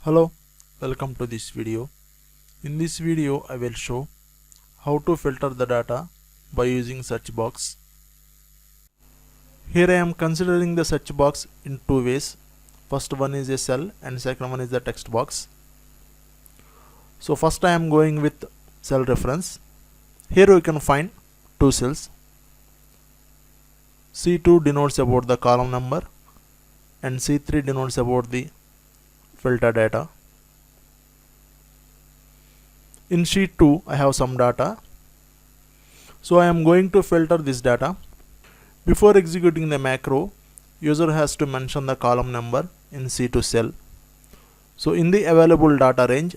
Hello, welcome to this video. In this video I will show how to filter the data by using search box. Here I am considering the search box in two ways. First one is a cell and second one is the text box. So first I am going with cell reference. Here we can find two cells. C2 denotes about the column number and C3 denotes about the filter data. In sheet 2 I have some data, so I am going to filter this data. Before executing the macro, user has to mention the column number in C2 cell. So in the available data range,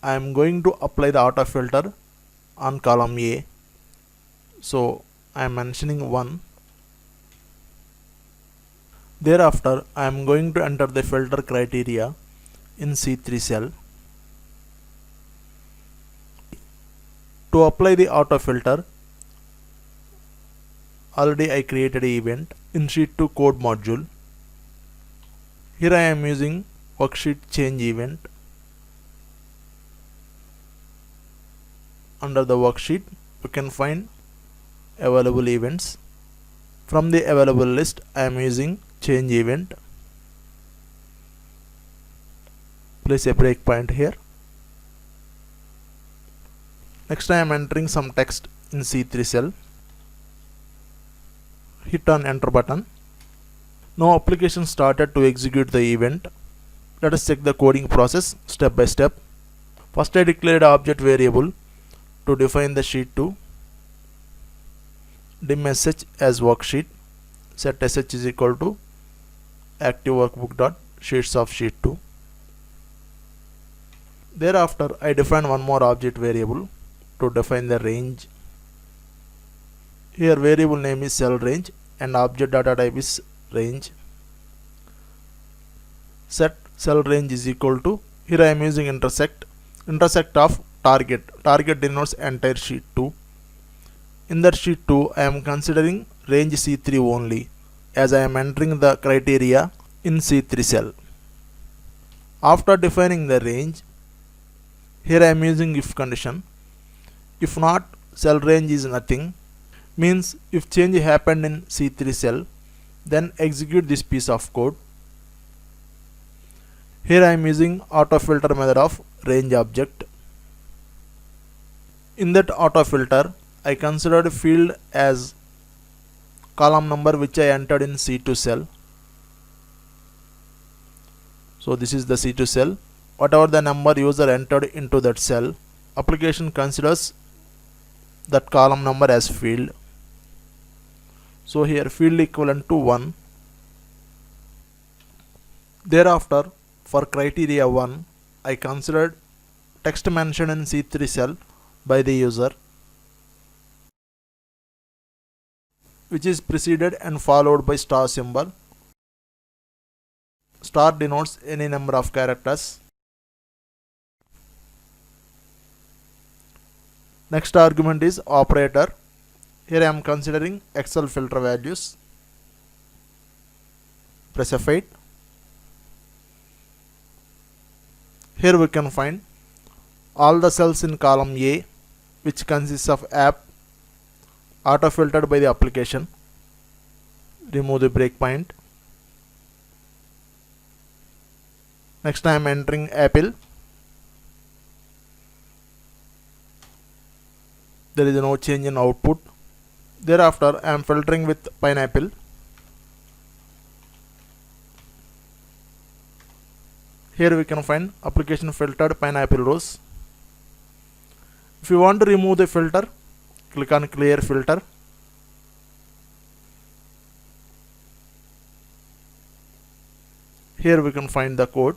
I am going to apply the auto filter on column A. So I am mentioning 1. Thereafter I am going to enter the filter criteria in C3 cell. To apply the auto filter, already I created an event in sheet 2 code module. Here I am using worksheet change event. Under the worksheet you can find available events. From the available list I am using change event. Place a breakpoint here. Next I am entering some text in C3 cell. Hit on enter button. Now application started to execute the event. Let us check the coding process step by step. First I declared object variable to define the sheet 2. Dim sh as worksheet. Set sh is equal to active workbook dot sheets of sheet 2. Thereafter I define one more object variable to define the range. Here variable name is cell range and object data type is range. Set cell range is equal to, here I am using intersect of target. Target denotes entire sheet 2. In that sheet 2 I am considering range C3 only, as I am entering the criteria in C3 cell. After defining the range, here I am using if condition. If not, cell range is nothing, means if change happened in C3 cell, then execute this piece of code. Here I am using auto filter method of range object. In that auto filter I considered field as column number which I entered in C2 cell. So this is the C2 cell. Whatever the number user entered into that cell, application considers that column number as field. So here field equivalent to 1. Thereafter for criteria 1 I considered text mentioned in C3 cell by the user, which is preceded and followed by star symbol. Star denotes any number of characters. Next argument is operator. Here I am considering Excel filter values. Press F8. Here we can find all the cells in column A, which consists of app, auto filtered by the application. Remove the breakpoint. Next I am entering apple. There is no change in output. Thereafter I am filtering with pineapple. Here we can find application filtered pineapple rows. If you want to remove the filter, click on clear filter. Here we can find the code.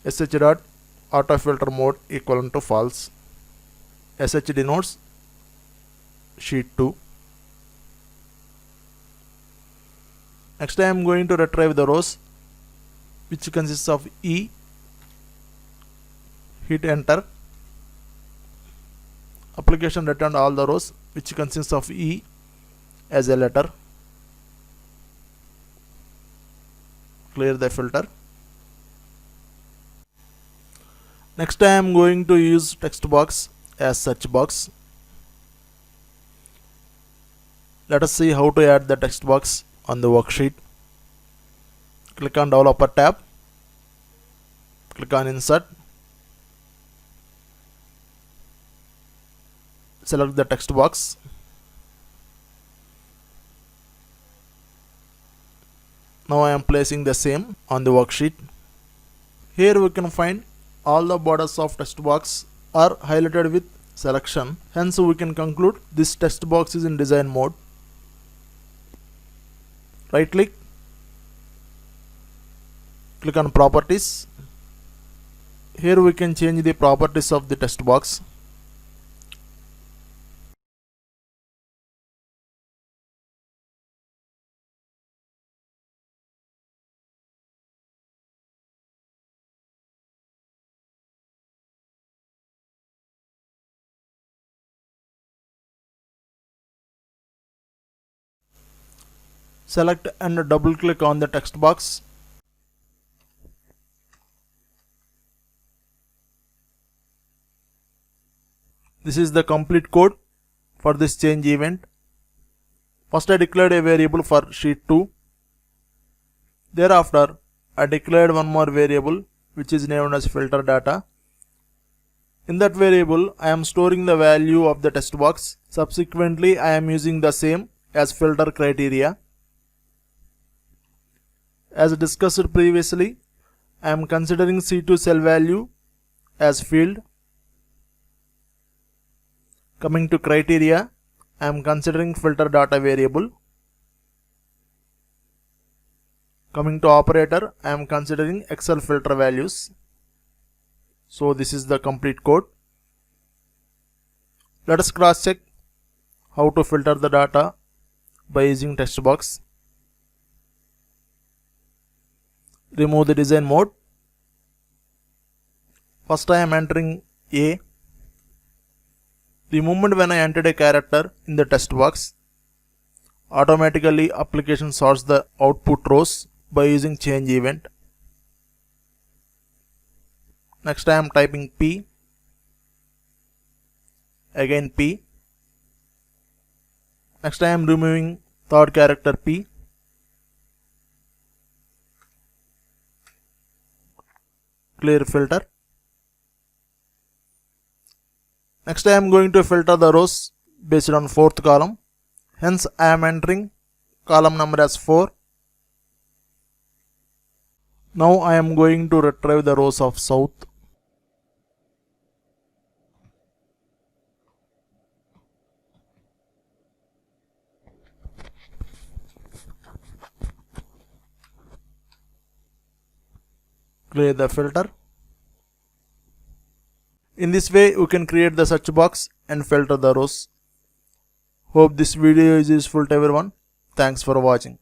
sh dot auto filter mode equivalent to false. sh denotes sheet 2. Next I am going to retrieve the rows which consists of E. Hit enter. Application returned all the rows which consists of E as a letter. Clear the filter. Next I am going to use text box as search box. Let us see how to add the text box on the worksheet. Click on Developer tab. Click on Insert. Select the text box. Now I am placing the same on the worksheet. Here we can find all the borders of text box are highlighted with selection. Hence we can conclude this text box is in design mode. Right click. Click on properties. Here we can change the properties of the text box. Select and double click on the text box. This is the complete code for this change event. First I declared a variable for sheet 2. Thereafter I declared one more variable which is named as filter data. In that variable I am storing the value of the text box. Subsequently I am using the same as filter criteria. As discussed previously, I am considering C2 cell value as field. Coming to criteria, I am considering filter data variable. Coming to operator, I am considering Excel filter values. So this is the complete code. Let us cross check how to filter the data by using text box. Remove the design mode. First I am entering A. The moment when I entered a character in the text box, automatically application sorts the output rows by using change event. Next I am typing P. Again P. Next I am removing third character P. Clear filter. Next I am going to filter the rows based on fourth column. Hence I am entering column number as 4. Now I am going to retrieve the rows of south. Clear the filter. In this way you can create the search box and filter the rows. Hope this video is useful to everyone. Thanks for watching.